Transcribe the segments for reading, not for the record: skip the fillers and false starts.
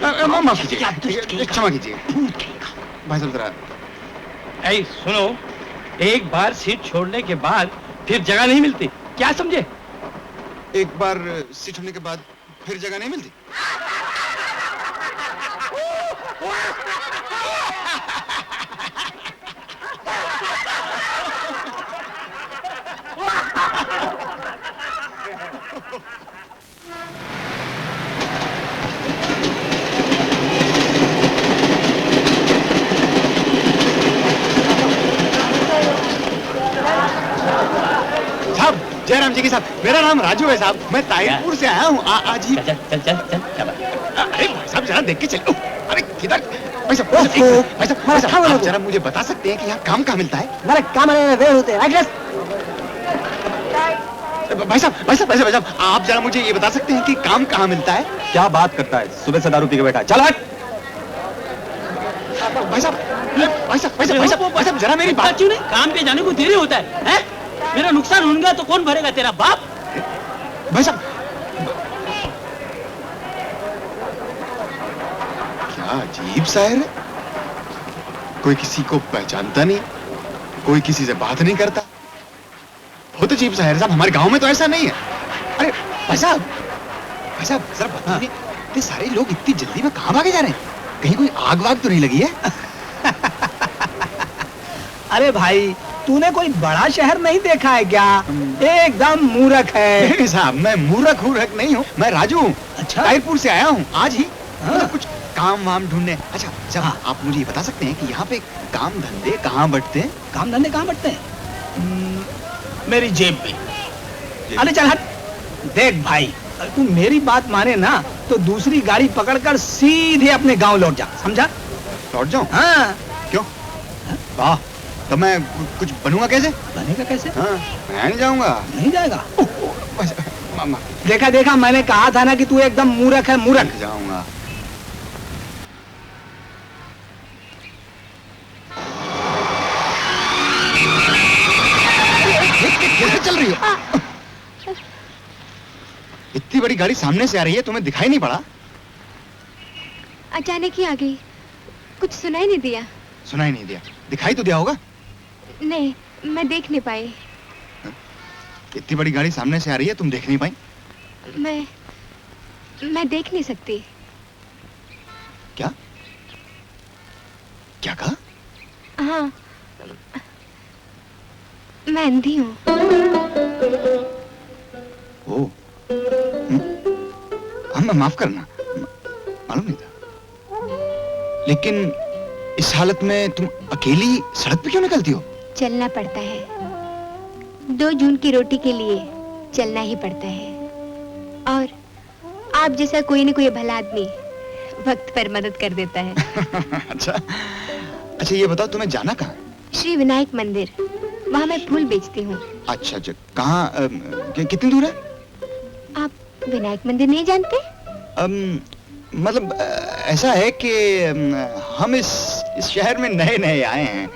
माफ कीजिए, क्षमा कीजिए भाई साहब। जरा ऐ सुनो, एक बार सीट छोड़ने के बाद फिर जगह नहीं मिलती, क्या समझे? एक बार सीट होने के बाद फिर जगह नहीं मिलती। जयराम जी की साहब, मेरा नाम राजू है साहब, मैं ताहिरपुर से आया हूँ आज ही। चल चल चल चल चल। अरे भाई साहब जरा देख के चलो। अरे किधर? भाई साहब आप जरा मुझे बता सकते हैं कि यहाँ काम कहाँ मिलता है? मेरे काम होते हैं। भाई साहब आप जरा मुझे ये बता सकते हैं कि काम कहाँ मिलता है? क्या बात करता है, सुबह से दारू पी के बैठा है। चल हट। भाई साहब जरा मेरी बात। क्यों नहीं? काम पे जाने को देरी होता है? मेरा नुकसान होगा तो कौन भरेगा? तेरा बाप? भाई साहब क्या अजीब शायर है, कोई किसी को पहचानता नहीं, कोई किसी से बात नहीं करता। बहुत अजीब शायर साहब, हमारे गांव में तो ऐसा नहीं है। अरे भाई साहब जरा बताइए, इतने सारे लोग इतनी जल्दी में कहाँ भागे जा रहे हैं? कहीं कोई आग वाग तो नहीं लगी है? अरे भाई, तूने कोई बड़ा शहर नहीं देखा है क्या? एकदम मूर्ख है। नहीं साहब, मैं मूर्ख नहीं हूँ, मैं राजू हूँ। अच्छा, ताहिरपुर से आया हूँ आज ही। मतलब कुछ काम वाम ढूंढने। अच्छा जब आप मुझे ये बता सकते हैं कि यहाँ पे काम धंधे कहाँ बढ़ते हैं? काम धंधे कहाँ बढ़ते हैं? मेरी जेब में। अरे चल हट। देख भाई, तू मेरी बात माने ना तो दूसरी गाड़ी पकड़कर सीधे अपने गांव लौट जा, समझा? लौट जाऊँ? हाँ। क्यों? वाह, तो मैं कुछ बनूंगा कैसे? बनेगा कैसे? हाँ, मैं नहीं जाऊंगा। नहीं जाएगा? देखा मैंने कहा था ना कि तू एकदम मूर्ख है, मूर्ख। जाऊंगा। किधर चल रही हो? इतनी बड़ी गाड़ी सामने से आ रही है, तुम्हें दिखाई नहीं पड़ा? अचानक ही आ गई, कुछ सुनाई नहीं दिया। सुनाई नहीं दिया? दिखाई तो दिया होगा? नहीं, मैं देख नहीं पाई। इतनी बड़ी गाड़ी सामने से आ रही है, तुम देख नहीं पाई? मैं देख नहीं सकती। क्या? क्या कहा? हाँ, मैं अंधी हूँ। ओ, हमें माफ करना, मालूम नहीं था। लेकिन इस हालत में तुम अकेली सड़क पे क्यों निकलती हो? चलना पड़ता है। 2 जून की रोटी के लिए चलना ही पड़ता है। और आप जैसा कोई न कोई भला आदमी वक्त पर मदद कर देता है। अच्छा ये बताओ, तुम्हें जाना कहाँ? श्री विनायक मंदिर, वहाँ मैं फूल बेचती हूँ। अच्छा, कहाँ, कितनी दूर है? आप विनायक मंदिर नहीं जानते? मतलब ऐसा है कि हम इस शहर में नए आए हैं,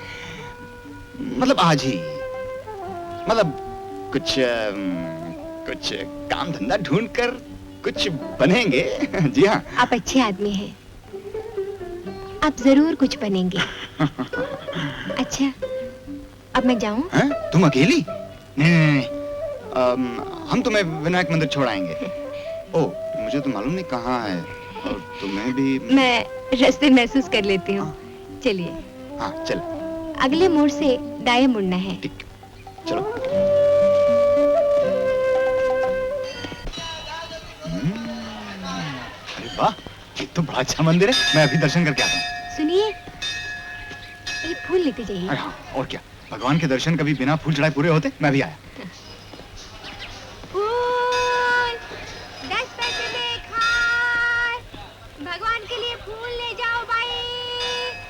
मतलब आज ही, मतलब कुछ काम धंधा ढूंढकर कुछ बनेंगे। जी हाँ। आप अच्छे आदमी हैं, आप जरूर कुछ बनेंगे। अच्छा, अब मैं जाऊं? तुम अकेली? नहीं, हम तुम्हें विनायक मंदिर छोड़ाएंगे। ओ, मुझे तो मालूम नहीं कहाँ है, और तुम्हें भी। मैं रास्ते महसूस कर लेती हूँ। चलिए। हाँ चल। अगले मोड़ से दाएं मुड़ना है। ठीक, चलो। अरे वाह, ये तो बड़ा अच्छा मंदिर है, मैं अभी दर्शन करके आता हूँ। सुनिए, ये फूल लेते जाइए। अरे हाँ, और क्या, भगवान के दर्शन कभी बिना फूल चढ़ाए पूरे होते? मैं भी आया। फूल 10 पैसे में खाए, भगवान के लिए फूल ले जाओ भाई।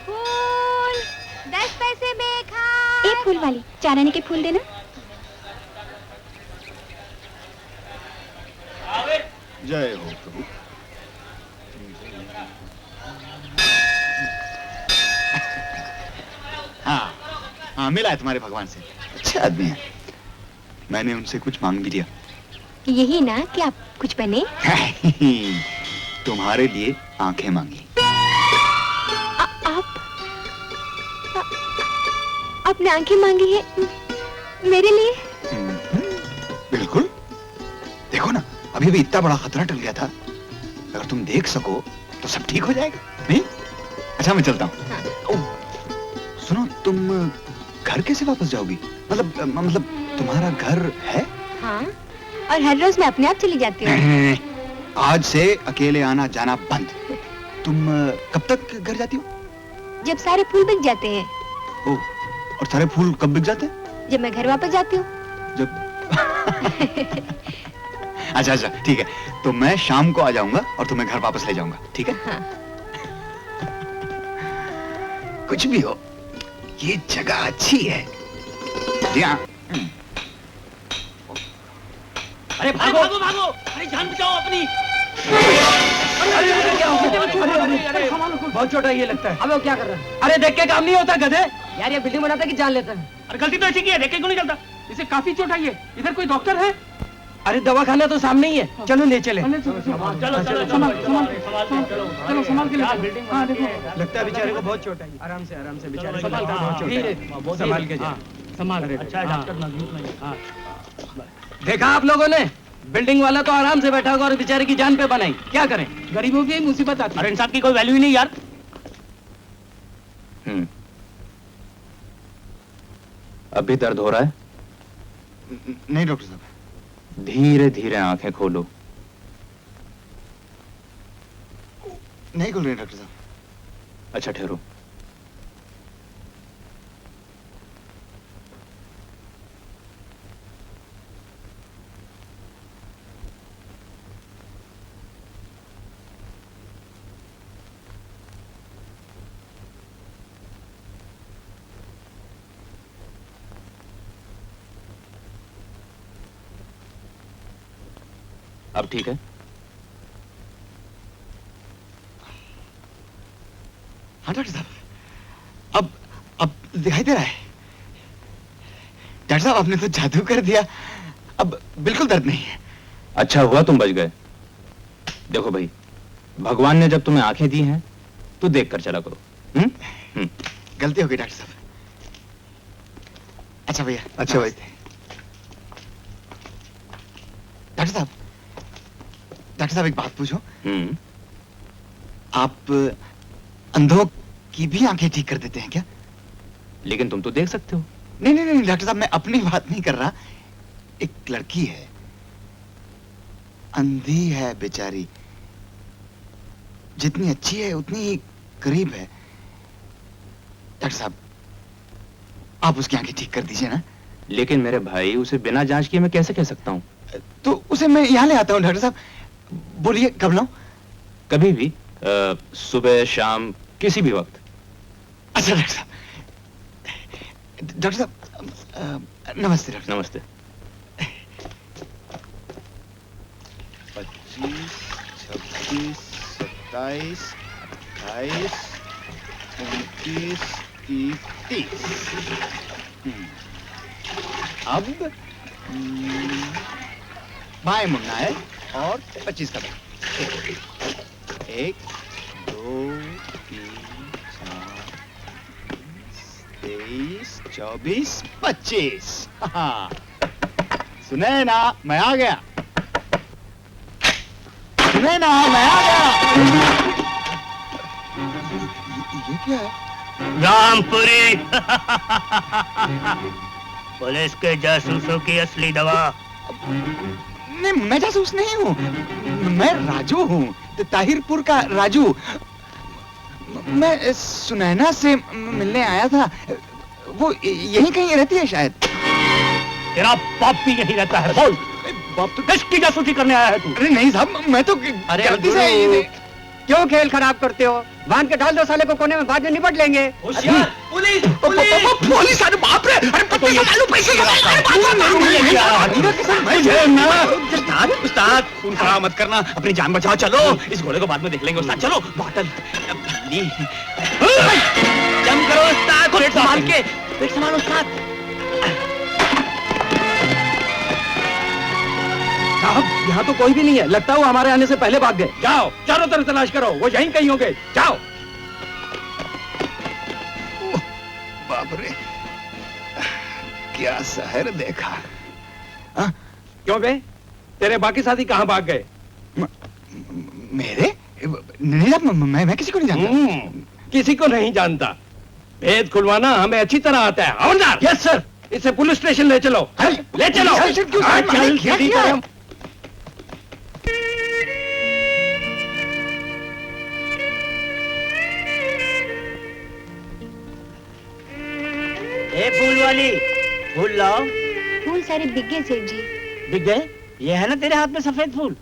फूल 10 पैसे में खाए। एक फूल वाली 4 आने के फूल देना। जय हो प्रभु। हाँ, मिला है तुम्हारे भगवान से, अच्छे आदमी हैं। मैंने उनसे कुछ मांग भी दिया। यही ना कि आप कुछ बने। तुम्हारे लिए आंखें मांगी। आपने आंखें मांगी है मेरे लिए? बिल्कुल। देखो ना, अभी भी इतना बड़ा खतरा टल गया था। अगर तुम देख सको तो सब ठीक हो जाएगा, नहीं? अच्छा मैं चलता हूँ। हाँ। सुनो, तुम घर कैसे वापस जाओगी? मतलब तुम्हारा घर है? हाँ, और हर रोज मैं अपने आप चली जाती हूँ। नहीं, आज से अकेले आना जाना बंद। तुम कब तक घर जाती हो? जब सारे फूल बिक जाते हैं। ओह, और सारे फूल कब बिक जाते हैं? जब मैं घर वापस जाती हूँ। जब अच्छा ठीक है, तो मैं शाम को आ जाऊंगा और तुम्हें घर वापस ले जाऊंगा, ठीक है? हाँ। कुछ भी हो, ये जगह अच्छी है। हाँ। अरे भागो भागो, अरे जान बचाओ अपनी। अरे क्या हो गया? अरे बहुत चोट आई है लगता है। अब वो क्या कर रहा है? अरे देख के काम नहीं होता गधे। यार ये बिल्डिंग बनाता है कि जान लेता है? अरे गलती तो ऐसी की है, देख के क्यों नहीं चलता? इसे काफी चोट आई है। इधर कोई डॉक्टर है? अरे दवाखाना तो सामने ही है, चलो ले चले। चलो संभाल के ले। हाँ देखो, लगता है बेचारे को बहुत चोट आई। आराम से बेचारे को बहुत चोट आई। संभाल के जा। संभाल। अच्छा डॉक्टर मजबूत नहीं। हाँ देखा आप लोगों ने, बिल्डिंग वाला तो आराम से बैठा होगा और बेचारे की जान पे बनाई। क्या करें, गरीबों की मुसीबत आती है। अरे इंसान की कोई वैल्यू ही नहीं यार। अभी दर्द हो रहा है? नहीं डॉक्टर साहब। धीरे धीरे आंखें खोलो। नहीं खोल रहे डॉक्टर साहब। अच्छा ठहरो। अब ठीक है? हाँ डॉक्टर साहब, अब दिखाई दे रहा है। डॉक्टर साहब आपने तो जादू कर दिया, अब बिल्कुल दर्द नहीं है। अच्छा हुआ तुम बच गए। देखो भाई, भगवान ने जब तुम्हें आंखें दी हैं तो देख कर चला करो। गलती हो गई डॉक्टर साहब। अच्छा भैया। अच्छा भाई। डॉक्टर साहब एक बात पूछो। आप अंधों की भी आंखें ठीक कर देते हैं क्या? लेकिन तुम तो देख सकते हो। नहीं डॉक्टर साहब, मैं अपनी बात नहीं कर रहा। एक लड़की है, अंधी है बेचारी, जितनी अच्छी है उतनी ही करीब है। डॉक्टर साहब आप उसकी आंखें ठीक कर दीजिए ना। लेकिन मेरे भाई, उसे बिना जांच किए मैं कैसे कह सकता हूँ? तो उसे मैं यहाँ ले आता हूँ डॉक्टर साहब। बोलिए कब लाऊं? कभी भी, सुबह शाम किसी भी वक्त। अच्छा डॉक्टर साहब। डॉक्टर साहब नमस्ते। डॉक्टर नमस्ते। 25, 26, 27, 28, 29, 30। अब बाएं मुड़ना है और 25 का 1, 2, 3, 4, 23, 24, 25। हाँ, सुने ना, मैं आ गया। सुने ना, मैं आ गया। ये क्या है? रामपुरी। पुलिस के जासूसों की असली दवा। नहीं, मैं जासूस नहीं हूँ, मैं राजू हूँ, ताहिरपुर का राजू। मैं सुनैना से मिलने आया था, वो यहीं कहीं रहती है शायद। तेरा बाप भी यहीं रहता है। बोल, बाप तो किसकी जासूसी करने आया है तू? अरे नहीं साहब, मैं तो अरे गलती से क्यों खेल खराब करते हो? बांध के डाल दो साले को कोने में, बाद में निपट लेंगे। होशियार, पुलिस, पुलिस। अरे बाप रे, अरे पत्ते संभालो, पैसे उस्ताद खून खराब मत करना, अपनी जान बचाओ। चलो इस घोड़े को बाद में देख लेंगे उस्ताद। चलो बोतल जम करो उस्ताद, पेट संभाल के, पेट संभालो उस्ताद। साहब यहाँ तो कोई भी नहीं है, लगता है वो हमारे आने से पहले भाग गए। जाओ चारों तरफ तलाश करो, वो यहीं कहीं होंगे। जाओ। बाप रे, क्या शहर देखा। क्यों बे, तेरे बाकी साथी कहाँ भाग गए? मेरे नहीं साहब, मैं किसी को नहीं जानता। किसी को नहीं जानता। भेद खुलवाना हमें अच्छी तरह आता है। हवलदार। Yes sir. इसे पुलिस स्टेशन ले चलो। ले चलो। चल, सीधी तरह। ए फूल वाली, फूल लाओ। फूल सारे बिक गए सेठ जी। बिक गए? ये है ना तेरे हाथ में सफेद फूल?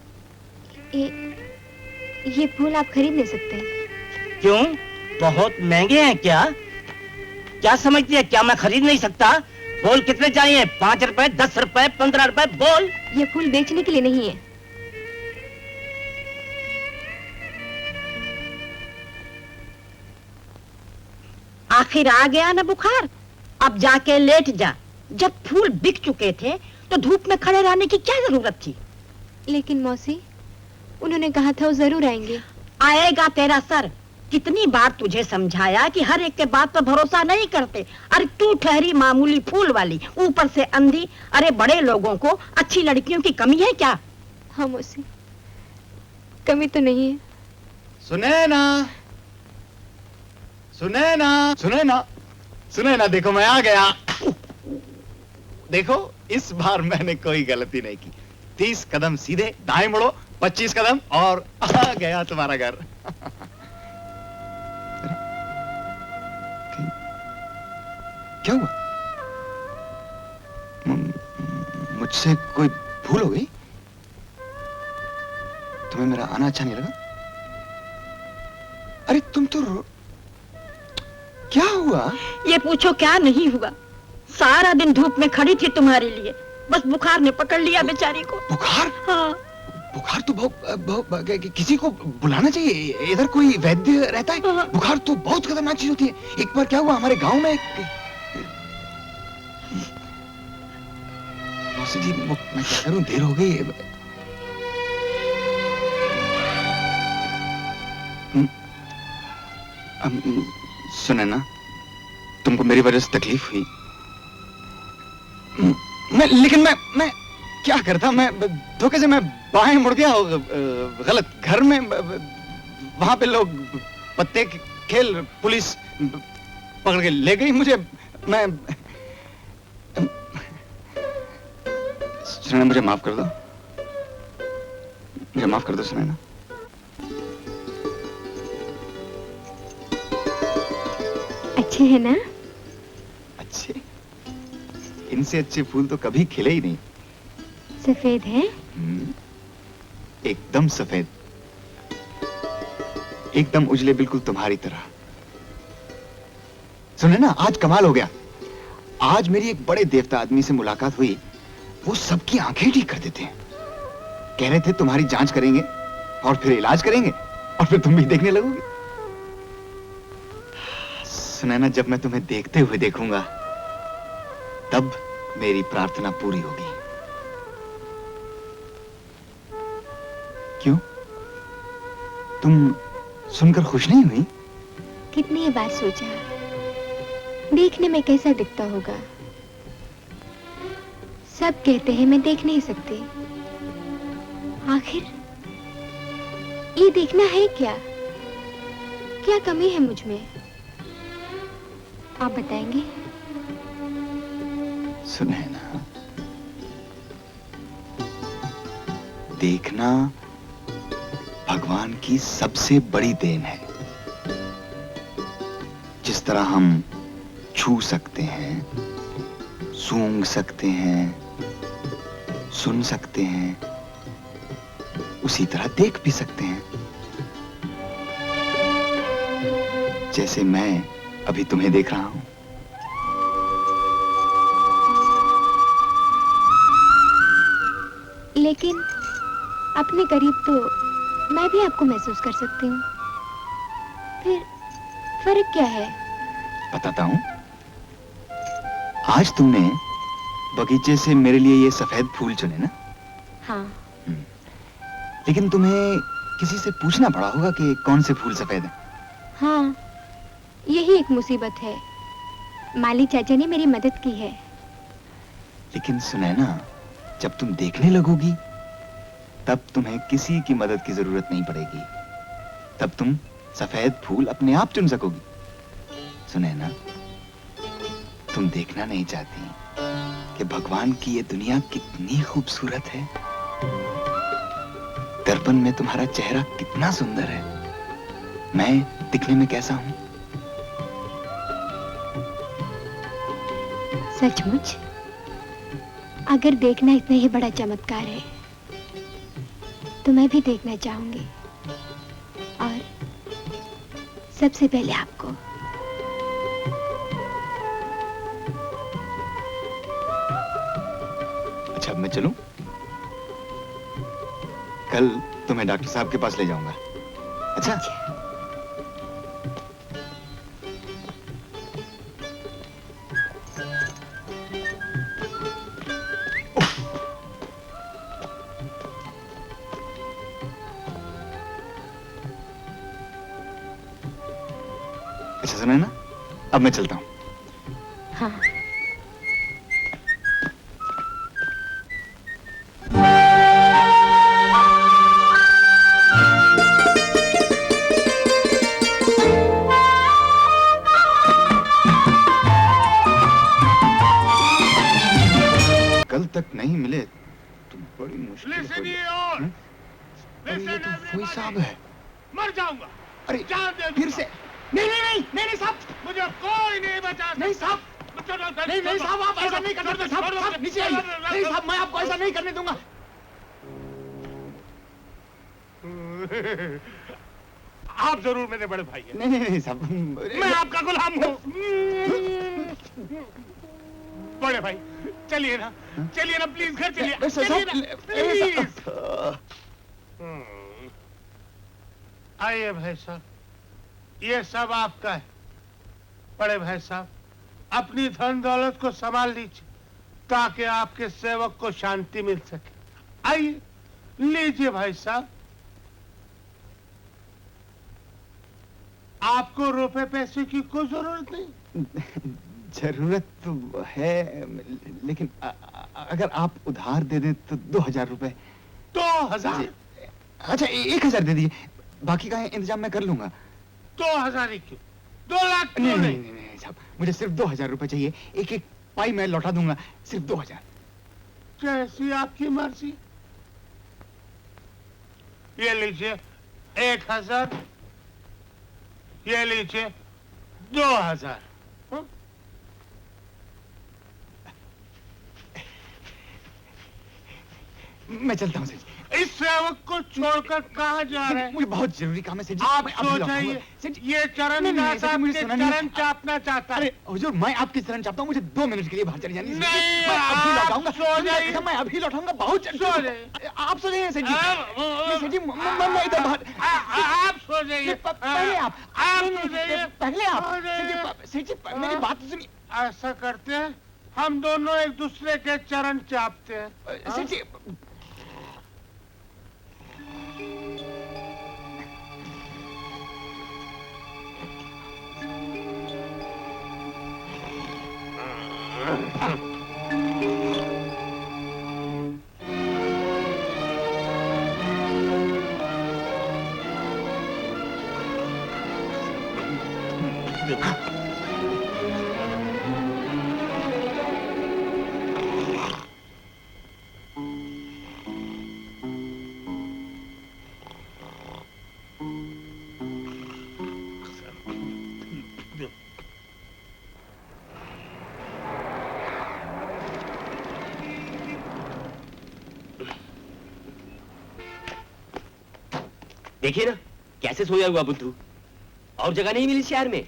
ये फूल आप खरीद नहीं सकते। क्यों? बहुत महंगे हैं क्या? क्या समझती है, क्या मैं खरीद नहीं सकता? बोल कितने चाहिए? 5 रुपए, 10 रुपए, 15 रुपए, बोल। ये फूल बेचने के लिए नहीं है। आखिर आ गया ना बुखार, अब जाके लेट जा। जब फूल बिक चुके थे तो धूप में खड़े रहने की क्या जरूरत थी? लेकिन मौसी, उन्होंने कहा था वो जरूर आएंगे। आएगा तेरा सर। कितनी बार तुझे समझाया कि हर एक के बात पर भरोसा नहीं करते। अरे तू ठहरी मामूली फूल वाली, ऊपर से अंधी। अरे बड़े लोगों को अच्छी लड़कियों की कमी है क्या? हाँ मौसी, कमी तो नहीं है। सुने ना, सुने ना, सुने ना, सुने ना, देखो मैं आ गया। देखो इस बार मैंने कोई गलती नहीं की। 30 कदम सीधे, दाएं मुड़ो, 25 कदम और आ गया तुम्हारा घर। क्या हुआ? मुझसे कोई भूल हो गई? तुम्हें मेरा आना अच्छा नहीं लगा? अरे तुम तो क्या हुआ? ये पूछो क्या नहीं हुआ। सारा दिन धूप में खड़ी थी तुम्हारे लिए, बस बुखार ने पकड़ लिया बेचारी को। बुखार? हाँ। बुखार तो बहुत किसी को बुलाना चाहिए। इधर कोई वैद्य रहता है? हाँ। बुखार तो बहुत खतरनाक चीज होती है। एक बार क्या हुआ, हमारे गांव में मौसी जी, मैं क्या करूं, देर हो गई। सुने ना, तुमको मेरी वजह से तकलीफ हुई। लेकिन मैं क्या करता, मैं धोखे से मैं बाएं मुड़ गया। गलत घर में, वहां पे लोग पत्ते खेल, पुलिस पकड़ के ले गई मुझे। मैं सुनैना, मुझे माफ कर दो, मुझे माफ कर दो सुनैना। अच्छे हैं ना? अच्छे? इनसे अच्छे फूल तो कभी खिले ही नहीं। सफेद है? एकदम सफेद, एकदम उजले, बिल्कुल तुम्हारी तरह। सुने ना, आज कमाल हो गया। आज मेरी एक बड़े देवता आदमी से मुलाकात हुई। वो सबकी आंखें ठीक कर देते हैं। कह रहे थे तुम्हारी जांच करेंगे और फिर इलाज करेंगे और फिर तुम भी देखने लगोगे। सुने ना, जब मैं तुम्हें देखते हुए देखूंगा तब मेरी प्रार्थना पूरी होगी। क्यों? तुम सुनकर खुश नहीं हुई? कितनी बार सोचा, देखने में कैसा दिखता होगा। सब कहते हैं मैं देख नहीं सकती। आखिर ये देखना है क्या? क्या कमी है मुझ में? आप बताएंगे? सुने ना, देखना भगवान की सबसे बड़ी देन है। जिस तरह हम छू सकते हैं, सूंघ सकते हैं, सुन सकते हैं, उसी तरह देख भी सकते हैं। जैसे मैं अभी तुम्हें देख रहा हूं। लेकिन अपने करीब तो मैं भी आपको महसूस कर सकती हूँ। फिर फर्क क्या है? बताता हूं। आज तुमने बगीचे से मेरे लिए ये सफेद फूल चुने ना? हाँ। लेकिन तुम्हें किसी से पूछना पड़ा होगा कि कौन से फूल सफेद हैं। हाँ, यही एक मुसीबत है। माली चाचा ने मेरी मदद की है। लेकिन सुनैना, जब तुम देखने लगोगी तब तुम्हें किसी की मदद की जरूरत नहीं पड़ेगी। तब तुम सफेद फूल अपने आप चुन सकोगी। सुनैना, तुम देखना नहीं चाहती कि भगवान की ये दुनिया कितनी खूबसूरत है? दर्पण में तुम्हारा चेहरा कितना सुंदर है। मैं दिखने में कैसा हूं? सचमुच? अगर देखना इतना ही बड़ा चमत्कार है तो मैं भी देखना चाहूंगी, और सबसे पहले आपको। अच्छा, अब मैं चलूं? कल तुम्हें डॉक्टर साहब के पास ले जाऊंगा। अच्छा? अच्छा सुना है ना, अब मैं चलता हूँ। हाँ। कल तक नहीं मिले तो बड़ी मुश्किल हो जाएगी। अरे ये तो वही साहब है। मर जाऊंगा। अरे फिर से नहीं साहब, मुझे कोई नहीं बचा। नहीं साहब, नहीं साहब, आप ऐसा नहीं कर सकते साहब। साहब नीचे आइए। नहीं साहब, मैं आपको ऐसा नहीं करने दूंगा। आप जरूर मेरे बड़े भाई हैं। नहीं साहब, मैं आपका गुलाम हूँ। बड़े भाई चलिए ना, प्लीज घर चलिए। चलिए ना, प्लीज। आइए भाई साहब, ये सब आपका है। बड़े भाई साहब, अपनी धन दौलत को संभाल लीजिए ताकि आपके सेवक को शांति मिल सके। आइए, लीजिए भाई साहब। आपको रुपए पैसे की कोई जरूरत नहीं। जरूरत तो है, लेकिन अगर आप उधार दे दें तो 2000 रुपए। 2000? अच्छा 1000 दे दीजिए, बाकी का इंतजाम मैं कर लूंगा। 2000 ही क्यों? 2 लाख क्यों नहीं साहब, मुझे सिर्फ 2000 रुपए चाहिए। एक एक पाई मैं लौटा दूंगा, सिर्फ 2000। जैसी आपकी मर्जी। ये लीजिए 1000, ये लीजिए 2000। मैं चलता हूँ सेठ। इस सेवक को छोड़कर कहाँ जा रहे हैं? मुझे बहुत जरूरी काम है सेठ जी। आप मैं अभी सो लौटूंगा। जाइए। सेठ जी, ये चरण नहीं, दास सेठ जी, मुझे आपके सुना नहीं। चरण चापना चाहता है। अरे हुजूर, मैं आपकी चरण चाहता हूँ। मुझे 2 मिनट के लिए बाहर चली जानी है। नहीं, मैं अभी आप लौटाऊंगा। सो जाइए। मैं अभी लौटाऊंगा। बहुत सो जाइए। आप सो जाइए सेठ जी। नहीं, सेठ जी, मैं इधर बाहर। आप सो जाइए। पहले आप सो जाइए। पहले आप सो जाइए। सेठ जी, मेरी बात सुनिए। ऐसा करते हैं, हम दोनों एक दूसरे के चरण चापते हैं। सेठ जी, देखिए ना कैसे सोया हुआ बुद्धू। और जगह नहीं मिली शहर में।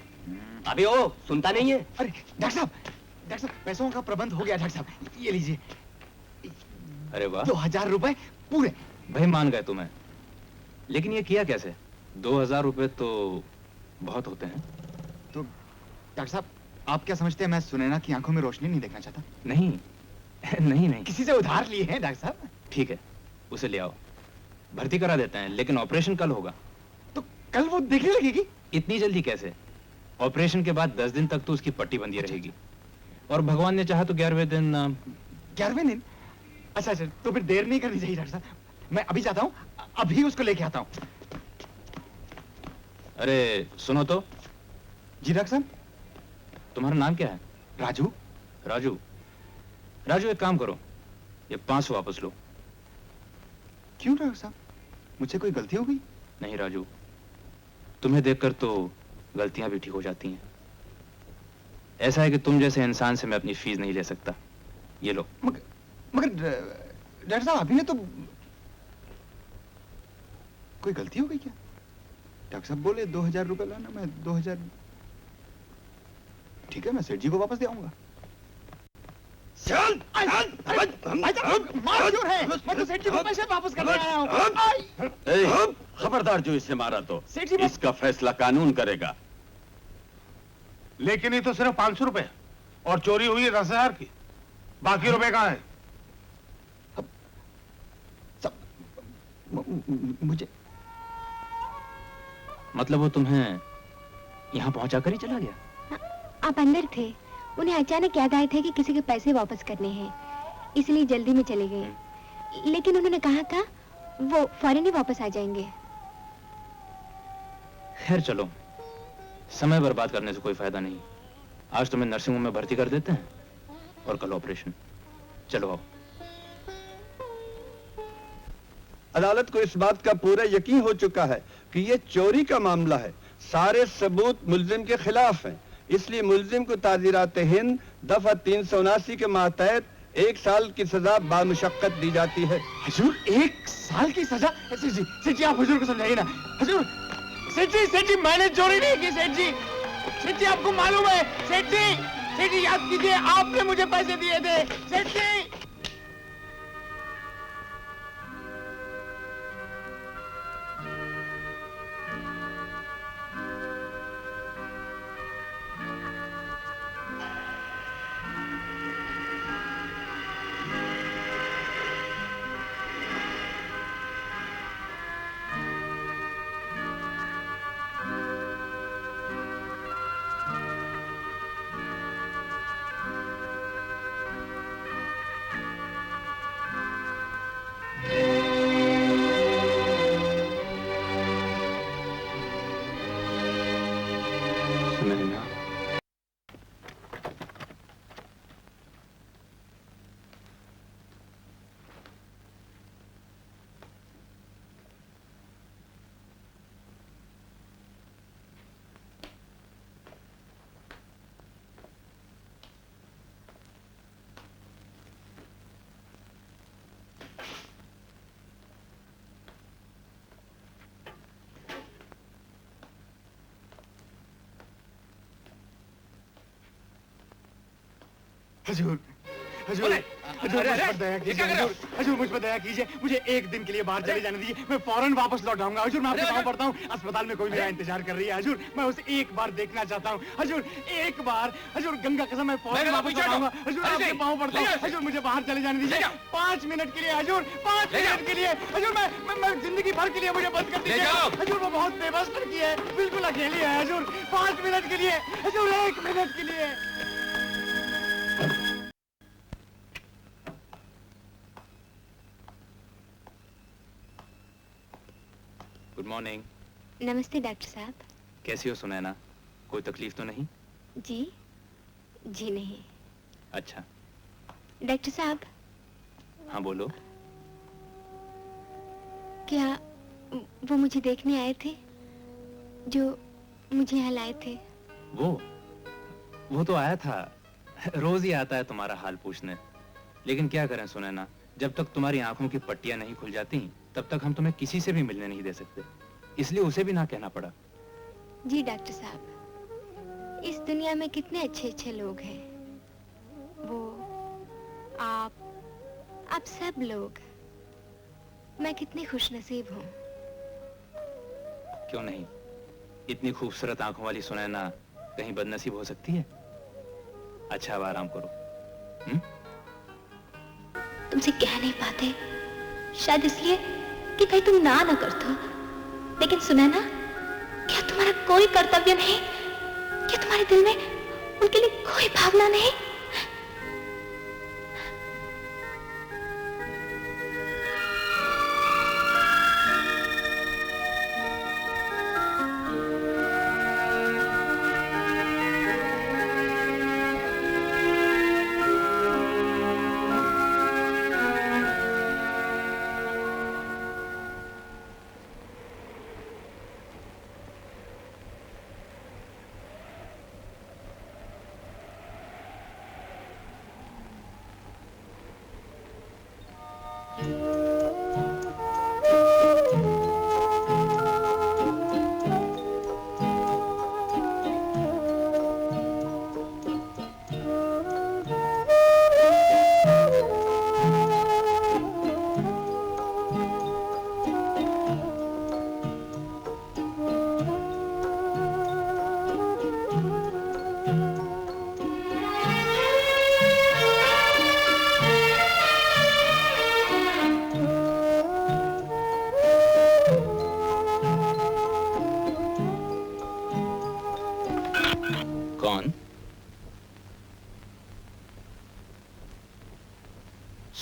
अबे ओ सुनता नहीं है। अरे डॉक्टर साहब, पैसों का प्रबंध हो गया डॉक्टर साहब, ये लीजिए। अरे वाह, 2000 रुपए पूरे। भाई मान गए तुम्हें, लेकिन ये किया कैसे? 2000 रुपए तो बहुत होते हैं। तो डॉक्टर साहब, आप क्या समझते हैं मैं सुनैना की आंखों में रोशनी नहीं देखना चाहता? नहीं नहीं नहीं, किसी से उधार लिए हैं डॉक्टर साहब। ठीक है, उसे ले आओ, भर्ती करा देते हैं, लेकिन ऑपरेशन कल होगा। तो कल वो देखने लगेगी? इतनी जल्दी कैसे? ऑपरेशन के बाद 10 दिन तक तो उसकी पट्टी बंधी रहेगी, और भगवान ने चाहा तो 11वें दिन 11वें दिन? अच्छा अच्छा, तो फिर देर नहीं करनी चाहिए डॉक्टर साहब। मैं अभी जाता हूँ, अभी उसको लेके आता हूँ। अरे सुनो तो। जी डॉक्टर साहब। तुम्हारा नाम क्या है? राजू। राजू, राजू एक काम करो, ये 500 वापस लो। क्यों डॉक्टर साहब, मुझसे कोई गलती हो गई? नहीं राजू, तुम्हें देखकर तो गलतियां भी ठीक हो जाती हैं। ऐसा है कि तुम जैसे इंसान से मैं अपनी फीस नहीं ले सकता। ये लो। मगर डॉक्टर साहब, अभी ने तो कोई गलती हो गई क्या? डॉक्टर साहब बोले 2000 रुपए लाना, मैं 2000। ठीक है, मैं सेठ जी को वापस दे आऊंगा। मैं तो सेठ जी को पैसे वापस करने आया हूँ। खबरदार, जो इसे मारा तो सेठ जी, इसका फैसला कानून करेगा। लेकिन ये तो सिर्फ 500 रुपए और चोरी हुई है 10,000 की। बाकी रुपए कहाँ है? मुझे मतलब वो तुम्हें यहाँ पहुंचा कर ही चला गया? आप अंदर थे, उन्हें अचानक याद आए थे कि किसी के पैसे वापस करने हैं, इसलिए जल्दी में चले गए। लेकिन उन्होंने कहा था वो फौरन ही वापस आ जाएंगे। खैर चलो, समय बर्बाद करने से कोई फायदा नहीं। आज तुम्हें नर्सिंग होम में भर्ती कर देते हैं और कल ऑपरेशन। चलो आओ। अदालत को इस बात का पूरा यकीन हो चुका है कि ये चोरी का मामला है। सारे सबूत मुल्जिम के खिलाफ हैं, इसलिए मुल्जिम को ताज़ीरात हिंद दफा 379 के मातहत 1 साल की सजा बामुशक्कत दी जाती है। हुजूर, 1 साल की सजा? सेठ जी आप हुजूर को समझाइए ना। हुजूर, सेठ जी मैंने चोरी नहीं की। सेठ जी आपको मालूम है। सेठ जी याद कीजिए, आपने मुझे पैसे दिए थे। सेठ जी। हुजूर, हुजूर, हुजूर मुझ पर दया कीजिए। हुजूर मुझ पर दया कीजिए, मुझे 1 दिन के लिए बाहर चले जाने दीजिए, मैं फौरन वापस लौट आऊंगा। हुजूर मैं आपके पाँव पड़ता हूँ, अस्पताल में कोई मेरा इंतजार कर रही है। हुजूर मैं उसे एक बार देखना चाहता हूँ। हुजूर एक बार, हुजूर गंगा कसम मैं फौरन वापस लौट आऊंगा। हुजूर आपके पाँव पड़ता हूँ, हुजूर मुझे बाहर चले जाने दीजिए 5 मिनट के लिए। हुजूर 5 मिनट के लिए। हुजूर मैं जिंदगी भर के लिए मुझे बंद कर दीजिए। हुजूर वो बहुत बेबस लड़की है, बिल्कुल अकेली है। हुजूर 5 मिनट के लिए, हुजूर 1 मिनट के लिए। Good morning. नमस्ते डॉक्टर साहब। कैसी हो सुनैना? कोई तकलीफ तो नहीं? जी नहीं। अच्छा। डॉक्टर साहब। हाँ बोलो। क्या वो मुझे देखने आए थे जो मुझे यहाँ लाए थे? वो तो आया था, रोज ही आता है तुम्हारा हाल पूछने। लेकिन क्या करें सुनैना, जब तक तुम्हारी आंखों की पट्टियां नहीं खुल जाती तब तक हम तुम्हें किसी से भी मिलने नहीं दे सकते, इसलिए उसे भी ना कहना पड़ा। जी डॉक्टर साहब, इस दुनिया में कितने अच्छे अच्छे लोग हैं। वो आप सब लोग, मैं कितनी खुशनसीब हूँ। क्यों नहीं, इतनी खूबसूरत आंखों वाली सुनैना कहीं बदनसीब हो सकती है? अच्छा अब आराम करो। तुमसे कह नहीं पाते, शायद इसलिए कि कहीं तुम ना करते। लेकिन सुना ना, क्या तुम्हारा कोई कर्तव्य नहीं? क्या तुम्हारे दिल में उनके लिए कोई भावना नहीं?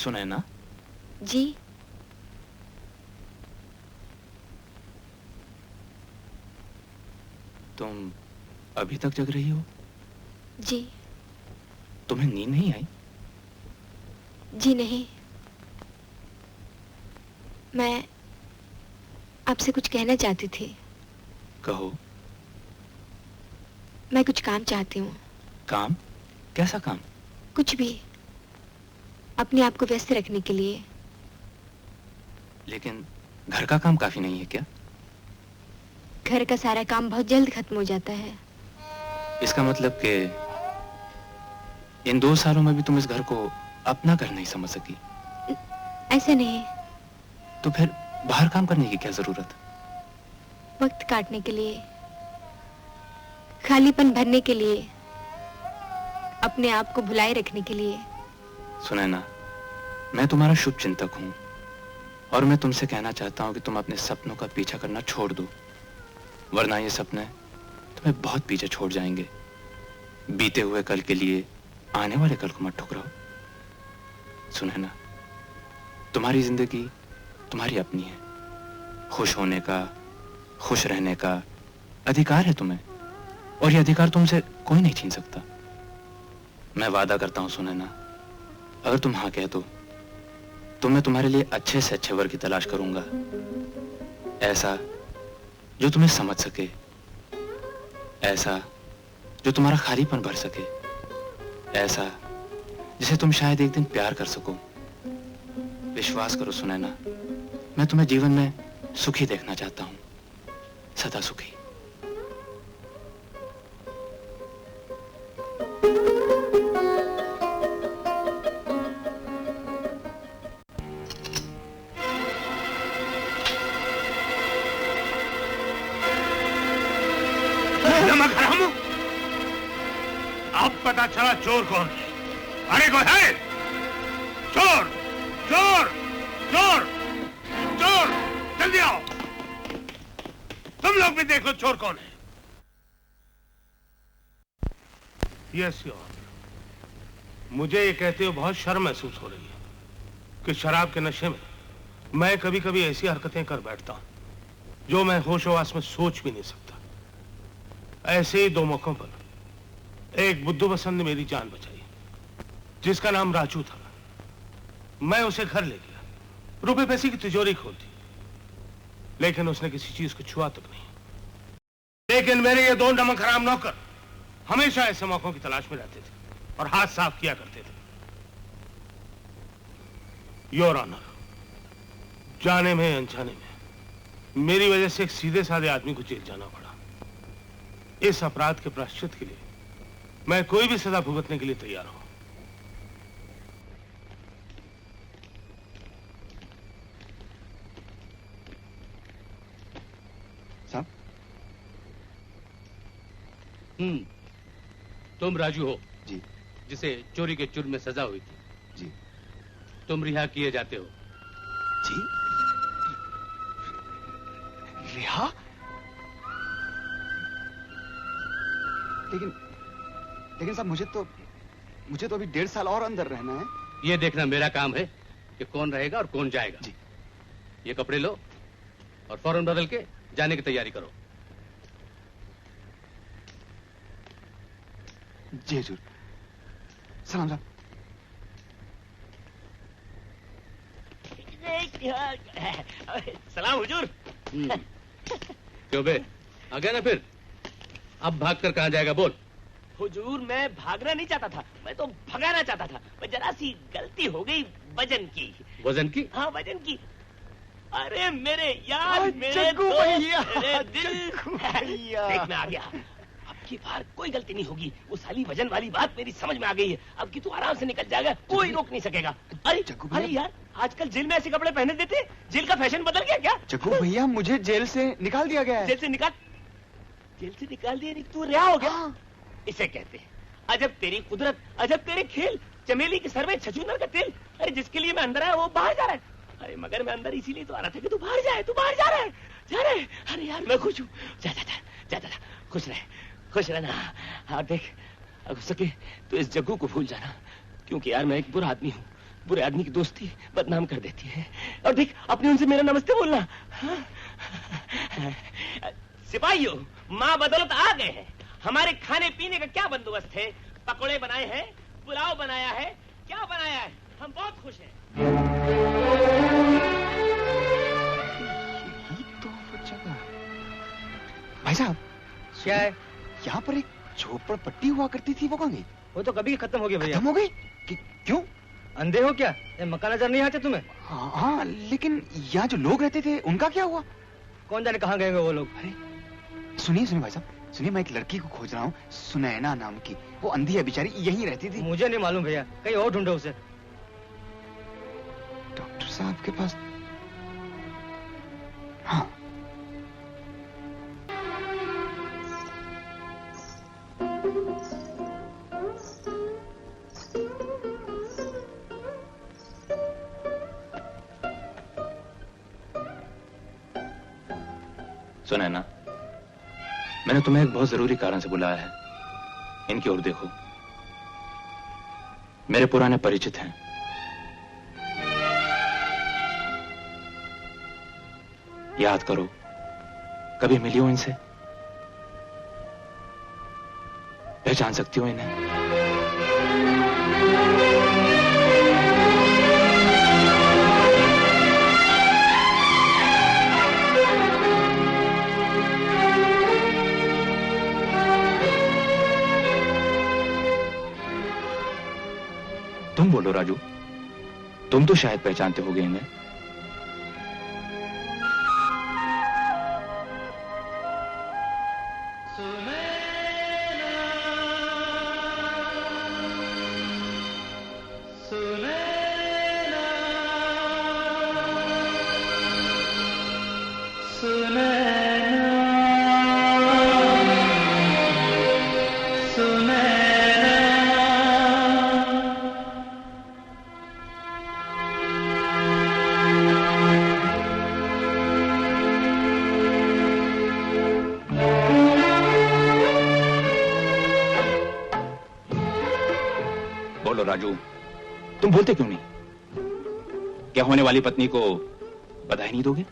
सुनैना? जी। तुम अभी तक जग रही हो? जी। तुम्हें नींद नहीं आई? जी नहीं। मैं आपसे कुछ कहना चाहती थी। कहो। मैं कुछ काम चाहती हूँ। काम? कैसा काम? कुछ भी, अपने आप को व्यस्त रखने के लिए। लेकिन घर का काम काफी नहीं है क्या? घर का सारा काम बहुत जल्द खत्म हो जाता है। इसका मतलब कि इन 2 सालों में भी तुम इस घर को अपना घर नहीं समझ सकी? ऐसे नहीं। तो फिर बाहर काम करने की क्या जरूरत? वक्त काटने के लिए, खालीपन भरने के लिए, अपने आप को भुलाए रखने के लिए। सुनैना, मैं तुम्हारा शुभ चिंतक हूं और मैं तुमसे कहना चाहता हूं कि तुम अपने सपनों का पीछा करना छोड़ दो, वरना ये सपने तुम्हें बहुत पीछे छोड़ जाएंगे। बीते हुए कल के लिए आने वाले कल को मत ठुकराओ। सुनैना, तुम्हारी जिंदगी तुम्हारी अपनी है। खुश होने का, खुश रहने का अधिकार है तुम्हें, और ये अधिकार तुमसे कोई नहीं छीन सकता। मैं वादा करता हूं सुनैना, अगर तुम हाँ कह दो तो मैं तुम्हारे लिए अच्छे से अच्छे वर की तलाश करूंगा, ऐसा जो तुम्हें समझ सके, ऐसा जो तुम्हारा खालीपन भर सके, ऐसा जिसे तुम शायद एक दिन प्यार कर सको। विश्वास करो सुनैना, मैं तुम्हें जीवन में सुखी देखना चाहता हूं, सदा सुखी। अब पता चला चोर कौन है। अरे कोई है? चोर चोर चोर चोर, जल्दी आओ। तुम लोग भी देखो चोर कौन है। यस योर, मुझे ये कहते हुए बहुत शर्म महसूस हो रही है कि शराब के नशे में मैं कभी कभी ऐसी हरकतें कर बैठता हूं जो मैं होशोवास में सोच भी नहीं सकता। ऐसे ही 2 मौकों पर एक बुद्धू बसंत ने मेरी जान बचाई, जिसका नाम राजू था। मैं उसे घर ले गया, रुपए पैसे की तिजोरी खोल दी, लेकिन उसने किसी चीज को छुआ तक नहीं। लेकिन मेरे ये 2 नमक हराम नौकर हमेशा ऐसे मौकों की तलाश में रहते थे और हाथ साफ किया करते थे। योर ऑनर, जाने में अनजाने में मेरी वजह से एक सीधे साधे आदमी को जेल जाना पड़ा। इस अपराध के प्रायश्चित के लिए मैं कोई भी सजा भुगतने के लिए तैयार हूं। साहब? तुम राजू हो? जी। जिसे चोरी के जुर्म में सजा हुई थी? जी। तुम रिहा किए जाते हो? जी? रिहा? लेकिन साहब मुझे तो अभी 1.5 साल और अंदर रहना है। ये देखना मेरा काम है कि कौन रहेगा और कौन जाएगा। जी। ये कपड़े लो और फौरन बदल के जाने की तैयारी करो। जी हजूर। सलाम साहब। सलाम हुजूर। क्यों बे, आ गया ना फिर? अब भागकर कहाँ जाएगा बोल। हुजूर मैं भागना नहीं चाहता था, मैं तो भगाना चाहता था। मैं जरा सी गलती हो गई वजन की। वजन की? हाँ वजन की। अरे मेरे यार, मेरे जग्गू भैया, मेरे दिल। भैया। देख मैं आ गया। अब की बार कोई गलती नहीं होगी। वो साली वजन वाली बात मेरी समझ में आ गई है। अब की तू आराम से निकल जाएगा, कोई रोक नहीं सकेगा। अरे यार, आजकल जेल में ऐसे कपड़े पहने देते? जेल का फैशन बदल गया क्या? जग्गू भैया, मुझे जेल से निकाल दिया गया है। जेल से निकाल दिया नहीं, तू रिहा हो गया। हाँ। इसे कहते हैं अजब तेरी कुदरत, अजब तेरे खेल। चमेली के सर में छछूंदर का तेल। अरे जिसके लिए मैं अंदर आया वो बाहर जा रहा है। अरे मगर मैं अंदर इसीलिए तो आ रहा था कि तू बाहर जाए। तू बाहर जा रहा है। अरे यार मैं खुश हूँ। जा खुश रहना। हाँ देख, अगर हो सके तो इस जग्गू को भूल जाना, क्योंकि यार मैं एक बुरा आदमी हूँ। बुरे आदमी की दोस्ती बदनाम कर देती है। और देख, अपने उनसे मेरा नमस्ते बोलना। सिपाहियों, माँ बदौलत आ गए हैं। हमारे खाने पीने का क्या बंदोबस्त है? पकोड़े बनाए हैं, पुलाव बनाया है, क्या बनाया है? हम बहुत खुश हैं। यही तो वो जगह। भाई साहब, क्या है? यहाँ पर एक झोपड़पट्टी हुआ करती थी, वो कहाँ गई? वो तो कभी खत्म हो गई भैया। खत्म हो गई? क्यों? अंधे हो क्या? ये मकान नजर नहीं आते तुम्हें? हाँ, लेकिन यहाँ जो लोग रहते थे उनका क्या हुआ? कौन जाने कहाँ गए वो लोग। अरे सुनिए भाई साहब, सुनिए, मैं एक लड़की को खोज रहा हूँ, सुनैना नाम की। वो अंधी है बेचारी, यहीं रहती थी। मुझे नहीं मालूम भैया, कहीं और ढूंढो उसे। डॉक्टर साहब के पास? हाँ। सुनैना, मैंने तुम्हें एक बहुत जरूरी कारण से बुलाया है। इनकी ओर देखो, मेरे पुराने परिचित हैं। याद करो, कभी मिली हो इनसे? पहचान सकती हो इन्हें? तुम बोलो राजू, तुम तो शायद पहचानते होगे इन्हें। राजू, तुम बोलते क्यों नहीं? क्या होने वाली पत्नी को बधाई नहीं दोगे?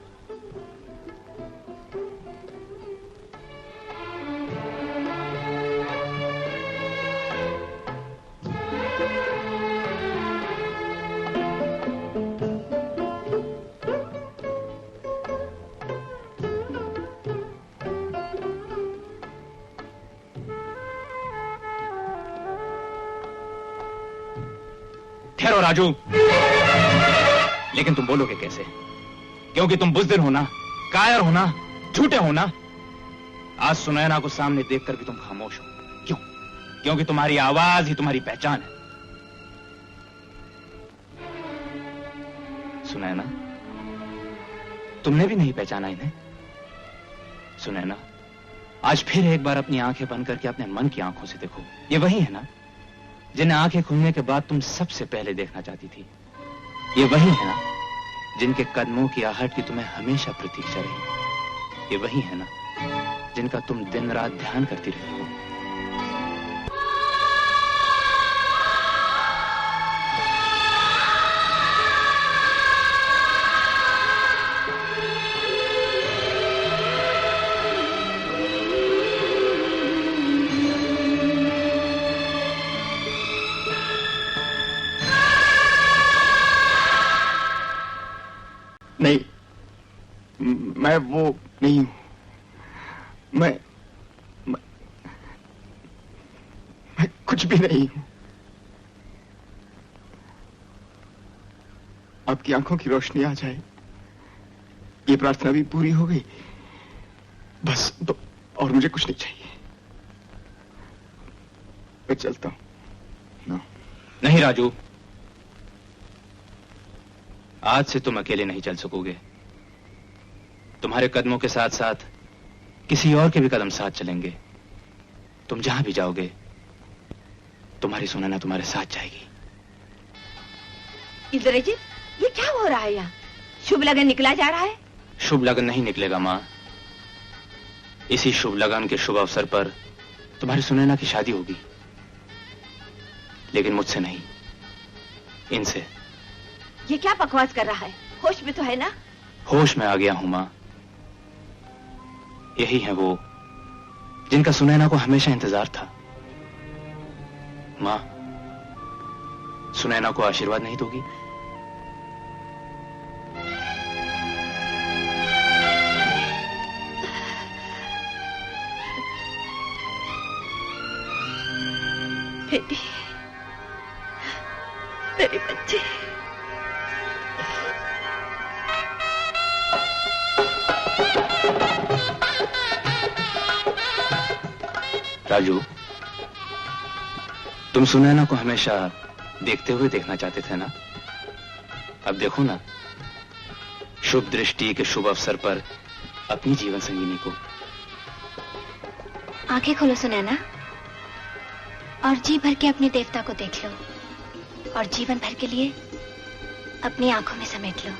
ठहरो राजू, लेकिन तुम बोलोगे कैसे? क्योंकि तुम बुज़दिल हो ना, कायर हो ना, झूठे हो ना। आज सुनैना को सामने देखकर भी तुम खामोश हो। क्यों? क्योंकि तुम्हारी आवाज ही तुम्हारी पहचान है। सुनैना, तुमने भी नहीं पहचाना इन्हें? सुनैना, आज फिर एक बार अपनी आंखें बंद करके अपने मन की आंखों से देखो। ये वही है ना जिन्हें आंखें खुलने के बाद तुम सबसे पहले देखना चाहती थी? ये वही है ना जिनके कदमों की आहट की तुम्हें हमेशा प्रतीक्षा रही, ये वही है ना जिनका तुम दिन रात ध्यान करती रही हो। नहीं, मैं वो नहीं हूं। मैं कुछ भी नहीं हूं। आपकी आंखों की रोशनी आ जाए, ये प्रार्थना भी पूरी हो गई। बस तो और मुझे कुछ नहीं चाहिए। मैं चलता हूं। नहीं राजू, आज से तुम अकेले नहीं चल सकोगे। तुम्हारे कदमों के साथ साथ किसी और के भी कदम साथ चलेंगे। तुम जहां भी जाओगे, तुम्हारी सुनैना तुम्हारे साथ जाएगी। इंद्रजीत, ये क्या हो रहा है यहाँ? शुभ लगन निकला जा रहा है? शुभ लगन नहीं निकलेगा माँ। इसी शुभ लगन के शुभ अवसर पर तुम्हारी सुनैना की शादी होगी, लेकिन मुझसे नहीं, इनसे। ये क्या बकवास कर रहा है? होश में तो है ना? होश में आ गया हूं माँ। यही है वो जिनका सुनैना को हमेशा इंतजार था। माँ, सुनैना को आशीर्वाद नहीं दोगी? बेटी, मेरे बच्चे। राजू, तुम सुनैना को हमेशा देखते हुए देखना चाहते थे ना? अब देखो ना, शुभ दृष्टि के शुभ अवसर पर अपनी जीवन संगिनी को। आंखें खोलो सुनैना, और जी भर के अपने देवता को देख लो, और जीवन भर के लिए अपनी आंखों में समेट लो।